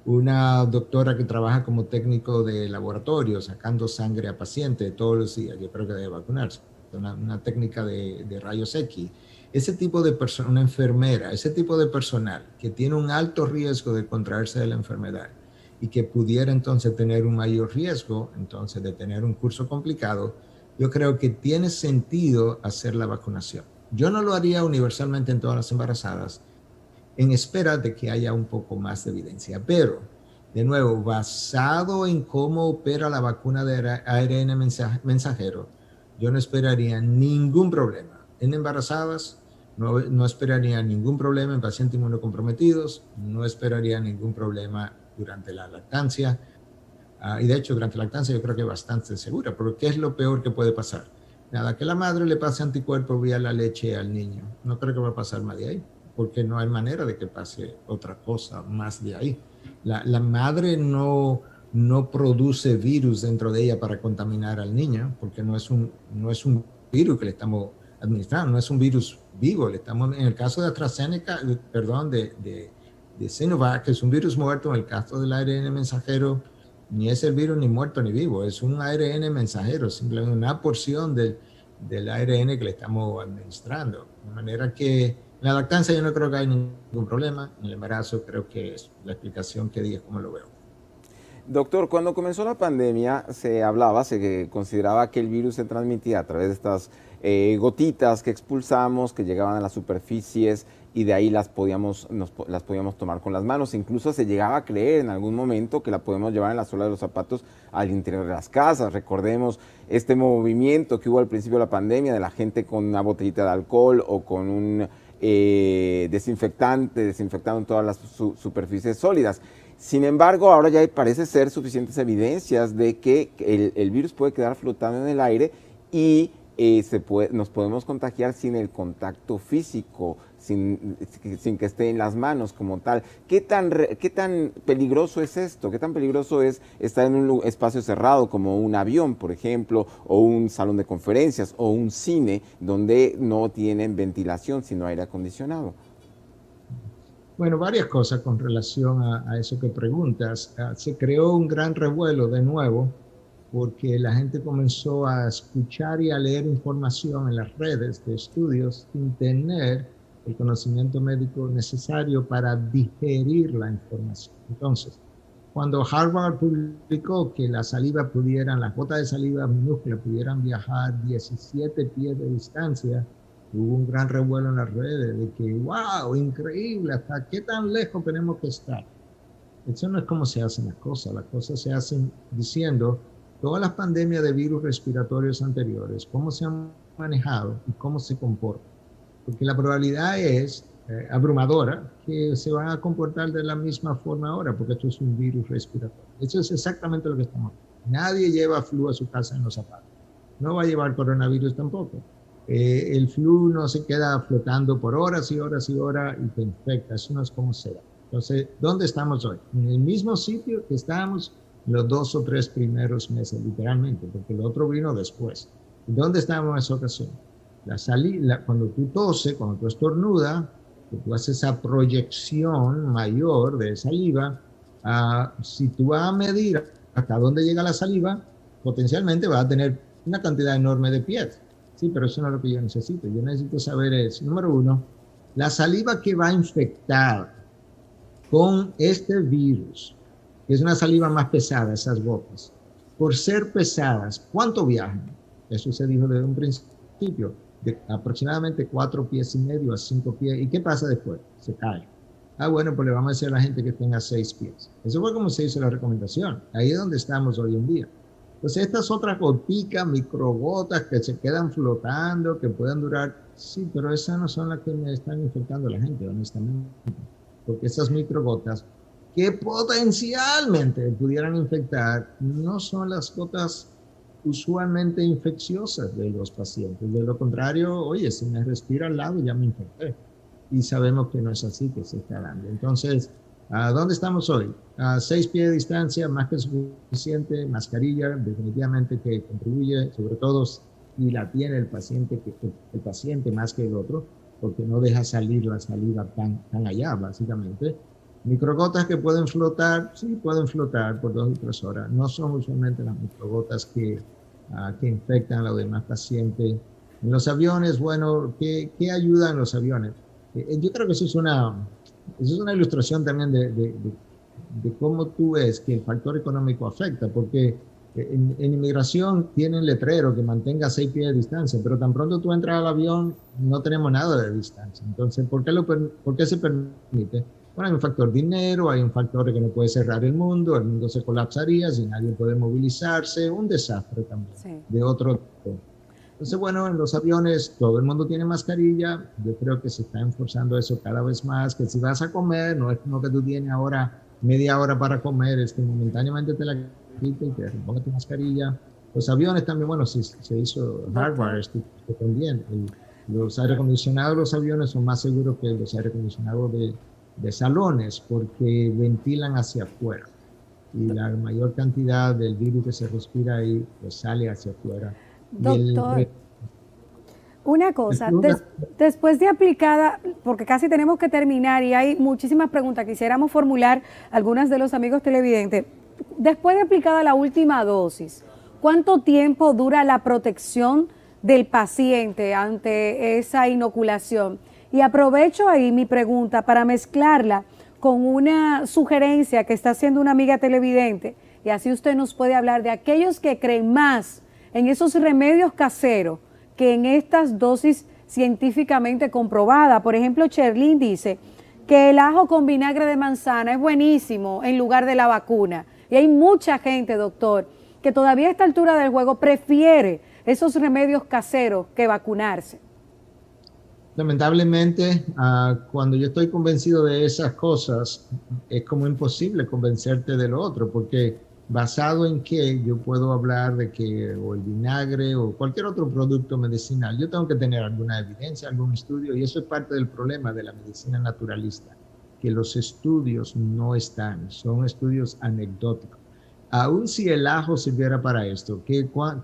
Speaker 2: Una doctora que trabaja como técnico de laboratorio, sacando sangre a pacientes todos los días, yo creo que debe vacunarse. Una técnica de rayos X. Ese tipo de persona, una enfermera, ese tipo de personal que tiene un alto riesgo de contraerse de la enfermedad y que pudiera entonces tener un mayor riesgo entonces de tener un curso complicado, yo creo que tiene sentido hacer la vacunación. Yo no lo haría universalmente en todas las embarazadas, en espera de que haya un poco más de evidencia. Pero, de nuevo, basado en cómo opera la vacuna de ARN mensajero, yo no esperaría ningún problema en embarazadas, no esperaría ningún problema en pacientes inmunocomprometidos, no esperaría ningún problema durante la lactancia. Y de hecho, durante la lactancia yo creo que es bastante segura, porque ¿qué es lo peor que puede pasar? Nada, que la madre le pase anticuerpos vía la leche al niño. No creo que va a pasar más de ahí, porque no hay manera de que pase otra cosa más de ahí. La madre no produce virus dentro de ella para contaminar al niño, porque no es un virus que le estamos administrando, no es un virus vivo. En el caso de AstraZeneca, de Sinovac, que es un virus muerto. En el caso del ARN mensajero, ni es el virus ni muerto ni vivo, es un ARN mensajero, simplemente una porción del ARN que le estamos administrando. De manera que en la lactancia yo no creo que haya ningún problema, en el embarazo creo que es la explicación que di, es como lo veo.
Speaker 3: Doctor, cuando comenzó la pandemia se consideraba que el virus se transmitía a través de estas gotitas que expulsamos, que llegaban a las superficies y de ahí las podíamos tomar con las manos. Incluso se llegaba a creer en algún momento que la podemos llevar en la suela de los zapatos al interior de las casas. Recordemos este movimiento que hubo al principio de la pandemia de la gente con una botellita de alcohol o con un desinfectante, desinfectando todas las superficies sólidas. Sin embargo, ahora ya parece ser suficientes evidencias de que el virus puede quedar flotando en el aire y nos podemos contagiar sin el contacto físico, sin que esté en las manos como tal. ¿Qué tan peligroso es esto? ¿Qué tan peligroso es estar en un espacio cerrado como un avión, por ejemplo, o un salón de conferencias o un cine donde no tienen ventilación, sino aire acondicionado?
Speaker 2: Bueno, varias cosas con relación a eso que preguntas. Se creó un gran revuelo de nuevo porque la gente comenzó a escuchar y a leer información en las redes de estudios sin tener el conocimiento médico necesario para digerir la información. Entonces, cuando Harvard publicó que las gotas de saliva minúsculas pudieran viajar 17 pies de distancia, hubo un gran revuelo en las redes de que, wow, increíble, ¿hasta qué tan lejos tenemos que estar? Eso no es como se hacen las cosas se hacen diciendo todas las pandemias de virus respiratorios anteriores, cómo se han manejado y cómo se comportan. Porque la probabilidad es abrumadora que se van a comportar de la misma forma ahora, porque esto es un virus respiratorio. Eso es exactamente lo que estamos haciendo. Nadie lleva flu a su casa en los zapatos. No va a llevar coronavirus tampoco. El flu no se queda flotando por horas y horas y horas y te infecta. Eso no es como se da. Entonces, ¿dónde estamos hoy? En el mismo sitio que estábamos los 2 o 3 primeros meses, literalmente, porque el otro vino después. ¿Dónde estábamos en esa ocasión? Cuando tú toses, cuando tú estornudas, que tú haces esa proyección mayor de saliva, si tú vas a medir hasta dónde llega la saliva, potencialmente vas a tener una cantidad enorme de pies. Sí, pero eso no es lo que yo necesito. Yo necesito saber número 1, la saliva que va infectada con este virus, que es una saliva más pesada, esas gotas, por ser pesadas, ¿cuánto viajan? Eso se dijo desde un principio, de aproximadamente 4,5 pies a 5 pies. ¿Y qué pasa después? Se cae. Bueno, pues le vamos a decir a la gente que tenga 6 pies. Eso fue como se hizo la recomendación. Ahí es donde estamos hoy en día. Entonces, estas otras goticas, microgotas que se quedan flotando, que pueden durar Sí, pero esas no son las que me están infectando a la gente, honestamente. Porque esas microgotas que potencialmente pudieran infectar no son las gotas usualmente infecciosas de los pacientes. De lo contrario, oye, si me respiro al lado ya me infecté. Y sabemos que no es así que se está dando. Entonces, ¿a dónde estamos hoy? A 6 pies de distancia, más que suficiente, mascarilla, definitivamente que contribuye, sobre todo si la tiene el paciente más que el otro, porque no deja salir la saliva tan allá, básicamente. Microgotas que pueden flotar, sí pueden flotar por 2 o 3 horas. No son usualmente las microgotas que infectan a los demás pacientes. En los aviones, bueno, ¿qué ayuda en los aviones? Yo creo que eso es una ilustración también de cómo tú ves que el factor económico afecta, porque en inmigración tienen letrero que mantenga 6 pies de distancia, pero tan pronto tú entras al avión no tenemos nada de distancia. Entonces, ¿por qué se permite? Bueno, hay un factor dinero, hay un factor que no puede cerrar el mundo se colapsaría si nadie puede movilizarse, un desastre también, sí, de otro tipo. Entonces, bueno, en los aviones todo el mundo tiene mascarilla, yo creo que se está enforzando eso cada vez más, que si vas a comer, no es como que tú tienes ahora media hora para comer, es que momentáneamente te la quitas y te repongas tu mascarilla. Los aviones también, bueno, se hizo hardware también. Los aire acondicionados de los aviones son más seguros que los aire acondicionados de salones porque ventilan hacia afuera y la mayor cantidad del virus que se respira ahí pues sale hacia afuera.
Speaker 1: Doctor, una cosa, después de aplicada, porque casi tenemos que terminar y hay muchísimas preguntas, quisiéramos formular algunas de los amigos televidentes. Después de aplicada la última dosis, ¿cuánto tiempo dura la protección del paciente ante esa inoculación? Y aprovecho ahí mi pregunta para mezclarla con una sugerencia que está haciendo una amiga televidente, y así usted nos puede hablar de aquellos que creen más en esos remedios caseros que en estas dosis científicamente comprobadas. Por ejemplo, Cherlyn dice que el ajo con vinagre de manzana es buenísimo en lugar de la vacuna. Y hay mucha gente, doctor, que todavía a esta altura del juego prefiere esos remedios caseros que vacunarse.
Speaker 2: Lamentablemente, cuando yo estoy convencido de esas cosas, es como imposible convencerte de lo otro, porque basado en qué yo puedo hablar de que o el vinagre o cualquier otro producto medicinal, yo tengo que tener alguna evidencia, algún estudio, y eso es parte del problema de la medicina naturalista, que los estudios no están, son estudios anecdóticos. Aún si el ajo sirviera para esto,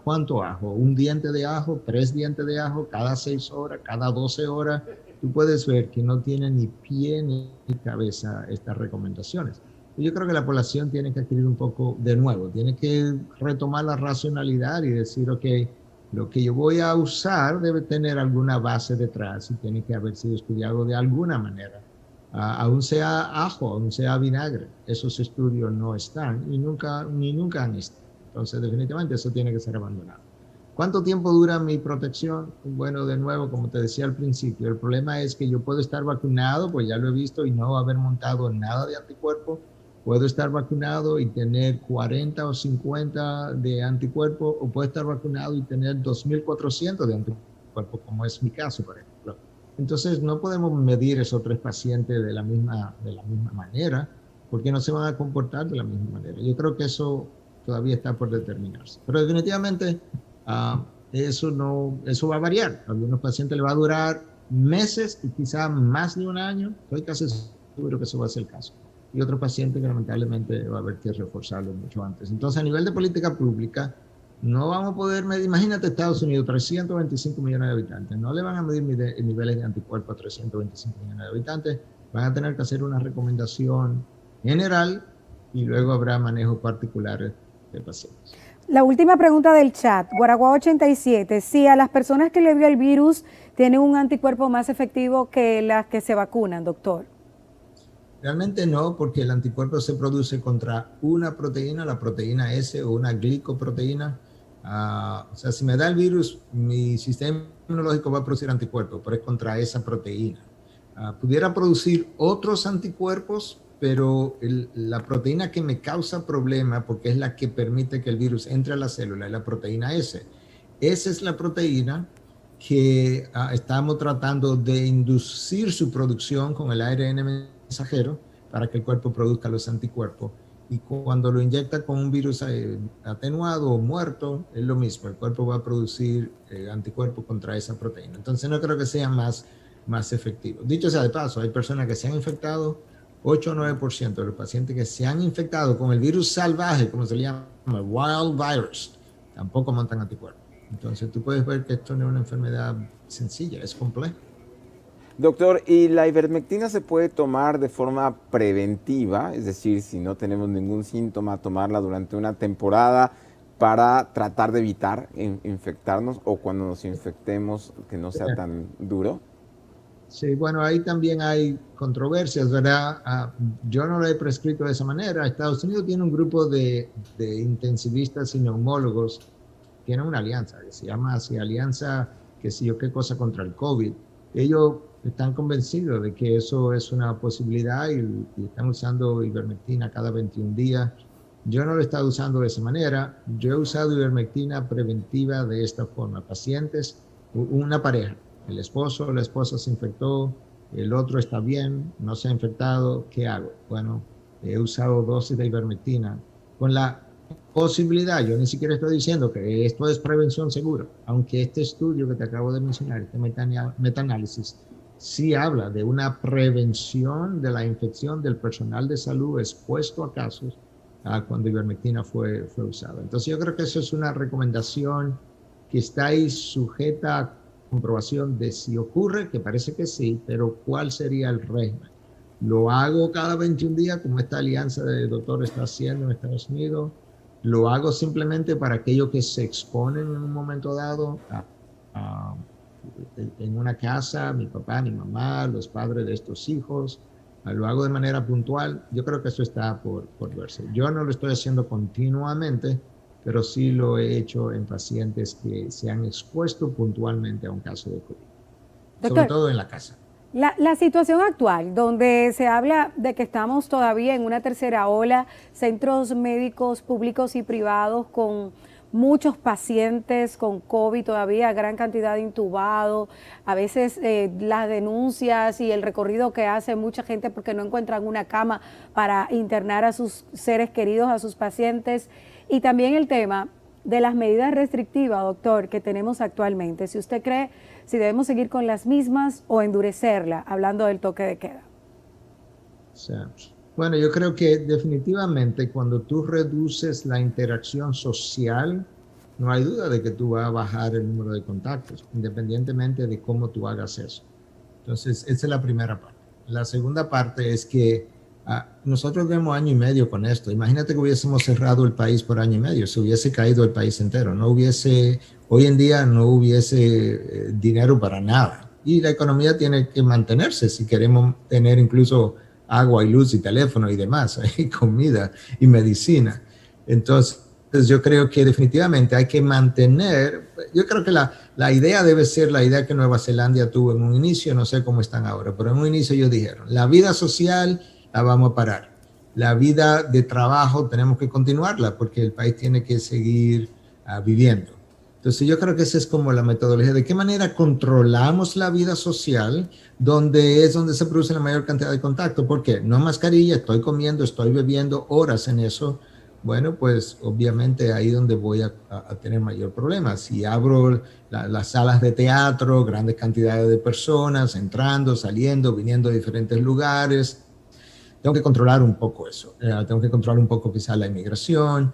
Speaker 2: ¿cuánto ajo? ¿Un diente de ajo? ¿3 dientes de ajo? ¿Cada 6 horas? ¿Cada 12 horas? Tú puedes ver que no tiene ni pie ni cabeza estas recomendaciones. Yo creo que la población tiene que adquirir un poco de nuevo, tiene que retomar la racionalidad y decir, ok, lo que yo voy a usar debe tener alguna base detrás y tiene que haber sido estudiado de alguna manera. Aún sea ajo, aún sea vinagre, esos estudios no están y nunca han estado. Entonces, definitivamente eso tiene que ser abandonado. ¿Cuánto tiempo dura mi protección? Bueno, de nuevo, como te decía al principio, el problema es que yo puedo estar vacunado, pues ya lo he visto, y no haber montado nada de anticuerpo. Puedo estar vacunado y tener 40 o 50 de anticuerpos, o puedo estar vacunado y tener 2.400 de anticuerpos, como es mi caso, por ejemplo. Entonces, no podemos medir esos 3 pacientes de la misma manera, porque no se van a comportar de la misma manera. Yo creo que eso todavía está por determinarse. Pero definitivamente eso va a variar. A algunos pacientes le va a durar meses y quizá más de un año. Estoy casi seguro que eso va a ser el caso. Y otro paciente que lamentablemente va a haber que reforzarlo mucho antes. Entonces, a nivel de política pública, no vamos a poder medir, imagínate Estados Unidos, 325 millones de habitantes, no le van a medir niveles de anticuerpos a 325 millones de habitantes, van a tener que hacer una recomendación general y luego habrá manejos particulares de pacientes.
Speaker 1: La última pregunta del chat, Guaraguao 87, si a las personas que le dio el virus tienen un anticuerpo más efectivo que las que se vacunan, doctor.
Speaker 2: Realmente no, porque el anticuerpo se produce contra una proteína, la proteína S o una glicoproteína. O sea, si me da el virus, mi sistema inmunológico va a producir anticuerpos, pero es contra esa proteína. Pudiera producir otros anticuerpos, pero la proteína que me causa problema, porque es la que permite que el virus entre a la célula, es la proteína S. Esa es la proteína que estamos tratando de inducir su producción con el ARN mensajero para que el cuerpo produzca los anticuerpos. Y cuando lo inyecta con un virus atenuado o muerto, es lo mismo, el cuerpo va a producir anticuerpos contra esa proteína. Entonces no creo que sea más efectivo. Dicho sea de paso, hay personas que se han infectado, 8 o 9% de los pacientes que se han infectado con el virus salvaje, como se le llama, wild virus, tampoco montan anticuerpos. Entonces tú puedes ver que esto no es una enfermedad sencilla, es compleja.
Speaker 3: Doctor, ¿y la ivermectina se puede tomar de forma preventiva? Es decir, si no tenemos ningún síntoma, tomarla durante una temporada para tratar de evitar infectarnos, o cuando nos infectemos que no sea tan duro.
Speaker 2: Sí, bueno, ahí también hay controversias, ¿verdad? Yo no lo he prescrito de esa manera. Estados Unidos tiene un grupo de intensivistas y neumólogos, tienen una alianza que se llama así, Alianza, qué sé yo, qué cosa contra el COVID. Ellos están convencidos de que eso es una posibilidad y están usando ivermectina cada 21 días. Yo no lo he estado usando de esa manera. Yo he usado ivermectina preventiva de esta forma. Pacientes, una pareja, el esposo o la esposa se infectó, el otro está bien, no se ha infectado, ¿qué hago? Bueno, he usado dosis de ivermectina con la posibilidad, yo ni siquiera estoy diciendo que esto es prevención segura, aunque este estudio que te acabo de mencionar, este metaanálisis, sí habla de una prevención de la infección del personal de salud expuesto a casos cuando ivermectina fue usada. Entonces yo creo que eso es una recomendación que está ahí sujeta a comprobación de si ocurre, que parece que sí, pero ¿cuál sería el régimen? ¿Lo hago cada 21 días como esta alianza de doctores está haciendo en Estados Unidos? ¿Lo hago simplemente para aquellos que se exponen en un momento dado en una casa, mi papá, mi mamá, los padres de estos hijos? ¿Lo hago de manera puntual? Yo creo que eso está por verse. Yo no lo estoy haciendo continuamente, pero sí lo he hecho en pacientes que se han expuesto puntualmente a un caso de COVID. Doctor, sobre todo en la casa.
Speaker 1: La situación actual, donde se habla de que estamos todavía en una tercera ola, centros médicos públicos y privados con muchos pacientes con COVID todavía, gran cantidad de intubados, a veces las denuncias y el recorrido que hace mucha gente porque no encuentran una cama para internar a sus seres queridos, a sus pacientes, y también el tema de las medidas restrictivas, doctor, que tenemos actualmente. Si usted cree si debemos seguir con las mismas o endurecerla, hablando del toque de queda.
Speaker 2: Sí. Bueno, yo creo que definitivamente cuando tú reduces la interacción social, no hay duda de que tú vas a bajar el número de contactos, independientemente de cómo tú hagas eso. Entonces, esa es la primera parte. La segunda parte es que nosotros vemos año y medio con esto. Imagínate que hubiésemos cerrado el país por año y medio, se hubiese caído el país entero, hoy en día no hubiese dinero para nada. Y la economía tiene que mantenerse si queremos tener incluso agua y luz y teléfono y demás, y comida y medicina. Entonces, yo creo que definitivamente hay que mantener, yo creo que la idea debe ser la idea que Nueva Zelanda tuvo en un inicio, no sé cómo están ahora, pero en un inicio ellos dijeron, la vida social la vamos a parar. La vida de trabajo tenemos que continuarla porque el país tiene que seguir viviendo. Entonces yo creo que esa es como la metodología. ¿De qué manera controlamos la vida social donde se produce la mayor cantidad de contacto? ¿Por qué? No mascarilla, estoy comiendo, estoy bebiendo horas en eso. Bueno, pues obviamente ahí donde voy a tener mayor problema. Si abro las salas de teatro, grandes cantidades de personas entrando, saliendo, viniendo de diferentes lugares, tengo que controlar un poco eso. Tengo que controlar un poco quizá la inmigración.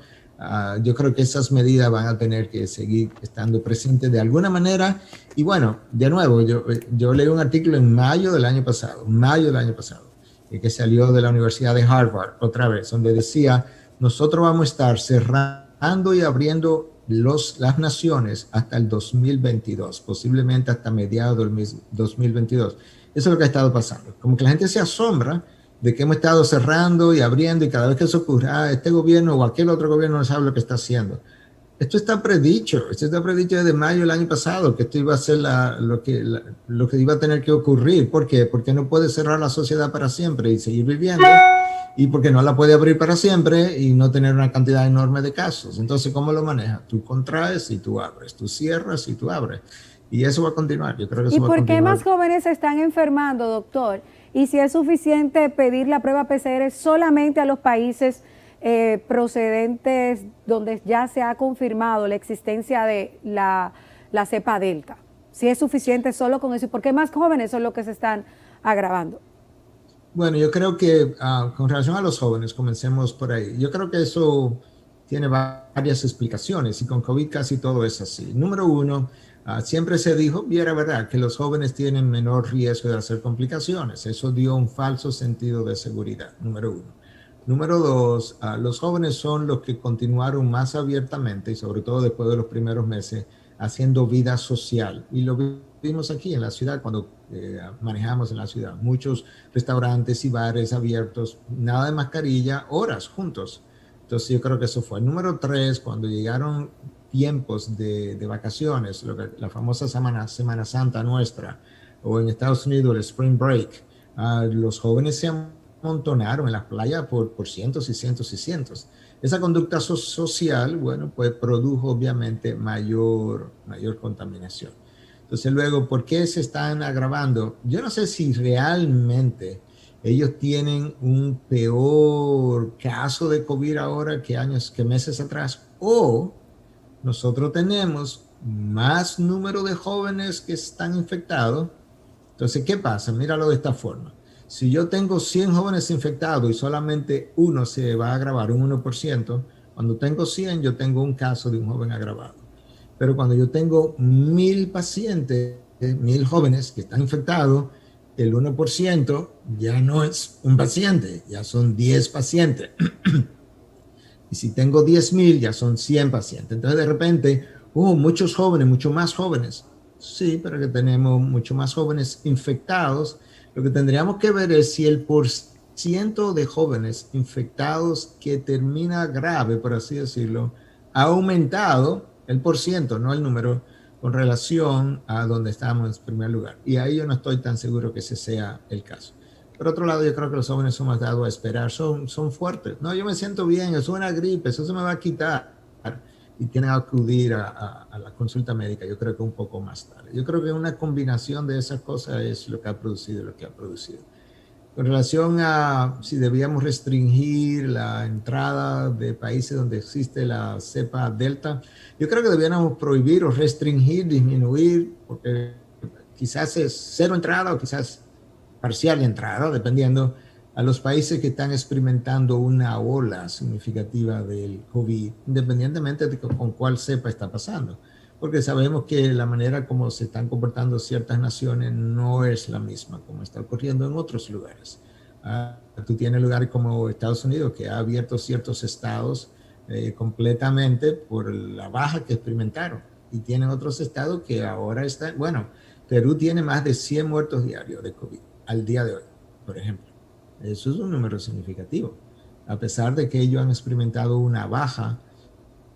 Speaker 2: Yo creo que esas medidas van a tener que seguir estando presentes de alguna manera. Y bueno, de nuevo, yo leí un artículo en mayo del año pasado, que salió de la Universidad de Harvard, otra vez, donde decía, nosotros vamos a estar cerrando y abriendo las naciones hasta el 2022, posiblemente hasta mediados del 2022. Eso es lo que ha estado pasando. Como que la gente se asombra de que hemos estado cerrando y abriendo y cada vez que eso ocurre, este gobierno o aquel otro gobierno no sabe lo que está haciendo. Esto está predicho desde mayo del año pasado, que esto iba a ser lo que iba a tener que ocurrir. ¿Por qué? Porque no puede cerrar la sociedad para siempre y seguir viviendo, y porque no la puede abrir para siempre y no tener una cantidad enorme de casos. Entonces, ¿cómo lo manejas? Tú contraes y tú abres, tú cierras y tú abres. Y eso va a continuar, yo creo que
Speaker 1: ¿Y
Speaker 2: eso va a
Speaker 1: por qué
Speaker 2: continuar.
Speaker 1: más jóvenes se están enfermando, doctor? Y si es suficiente pedir la prueba PCR solamente a los países procedentes donde ya se ha confirmado la existencia de la cepa Delta. Si es suficiente solo con eso, ¿y por qué más jóvenes son los que se están agravando?
Speaker 2: Bueno, yo creo que con relación a los jóvenes, comencemos por ahí. Yo creo que eso tiene varias explicaciones y con COVID casi todo es así. Número uno, siempre se dijo, y era verdad, que los jóvenes tienen menor riesgo de hacer complicaciones. Eso dio un falso sentido de seguridad, número uno. Número dos, los jóvenes son los que continuaron más abiertamente y sobre todo después de los primeros meses haciendo vida social. Y lo vimos aquí en la ciudad cuando manejamos en la ciudad. Muchos restaurantes y bares abiertos, nada de mascarilla, horas juntos. Entonces yo creo que eso fue. Número tres, cuando llegaron tiempos de vacaciones, la famosa Semana Santa nuestra, o en Estados Unidos el Spring Break, los jóvenes se amontonaron en las playas por cientos y cientos y cientos. Esa conducta social, bueno, pues produjo obviamente mayor contaminación. Entonces luego, ¿por qué se están agravando? Yo no sé si realmente ellos tienen un peor caso de COVID ahora que meses atrás, o nosotros tenemos más número de jóvenes que están infectados. Entonces, ¿qué pasa? Míralo de esta forma. Si yo tengo 100 jóvenes infectados y solamente uno se va a agravar, un 1%, cuando tengo 100 yo tengo un caso de un joven agravado. Pero cuando yo tengo 1000 pacientes, 1000 jóvenes que están infectados, el 1% ya no es un paciente, ya son 10 pacientes. Y si tengo 10,000, ya son 100 pacientes. Entonces, de repente, muchos jóvenes, mucho más jóvenes. Sí, pero que tenemos mucho más jóvenes infectados. Lo que tendríamos que ver es si el porciento de jóvenes infectados que termina grave, por así decirlo, ha aumentado el porciento, no el número, con relación a donde estábamos en primer lugar. Y ahí yo no estoy tan seguro que ese sea el caso. Por otro lado, yo creo que los jóvenes son más dados a esperar, son fuertes. No, yo me siento bien, es una gripe, eso se me va a quitar. Y tienen que acudir a la consulta médica, yo creo que un poco más tarde. Yo creo que una combinación de esas cosas es lo que ha producido lo que ha producido. Con relación a si debíamos restringir la entrada de países donde existe la cepa Delta, yo creo que deberíamos prohibir o restringir, disminuir, porque quizás es cero entrada o quizás parcial entrada, dependiendo a los países que están experimentando una ola significativa del COVID, independientemente de con cuál cepa está pasando. Porque sabemos que la manera como se están comportando ciertas naciones no es la misma como está ocurriendo en otros lugares. Tú tienes lugares como Estados Unidos, que ha abierto ciertos estados completamente por la baja que experimentaron. Y tienen otros estados que ahora están, bueno, Perú tiene más de 100 muertos diarios de COVID al día de hoy, por ejemplo. Eso es un número significativo, a pesar de que ellos han experimentado una baja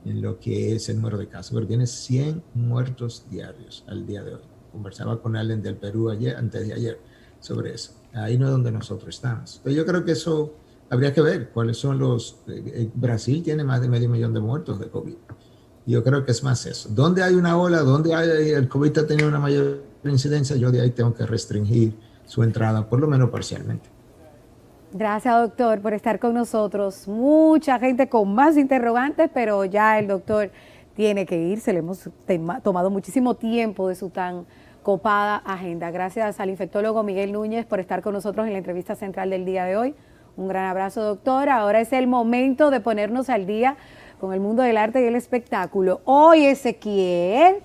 Speaker 2: en lo que es el número de casos, pero tiene 100 muertos diarios al día de hoy. Conversaba con alguien del Perú antes de ayer sobre eso. Ahí no es donde nosotros estamos. Pero yo creo que eso habría que ver cuáles son los... Brasil tiene más de 500,000 de muertos de COVID. Yo creo que es más eso. ¿Dónde hay una ola? ¿Dónde el COVID ha tenido una mayor incidencia? Yo de ahí tengo que restringir su entrada, por lo menos parcialmente.
Speaker 1: Gracias, doctor, por estar con nosotros. Mucha gente con más interrogantes, pero ya el doctor tiene que irse. Le hemos tomado muchísimo tiempo de su tan copada agenda. Gracias al infectólogo Miguel Núñez por estar con nosotros en la entrevista central del día de hoy. Un gran abrazo, doctor. Ahora es el momento de ponernos al día con el mundo del arte y el espectáculo. Hoy, Ezequiel,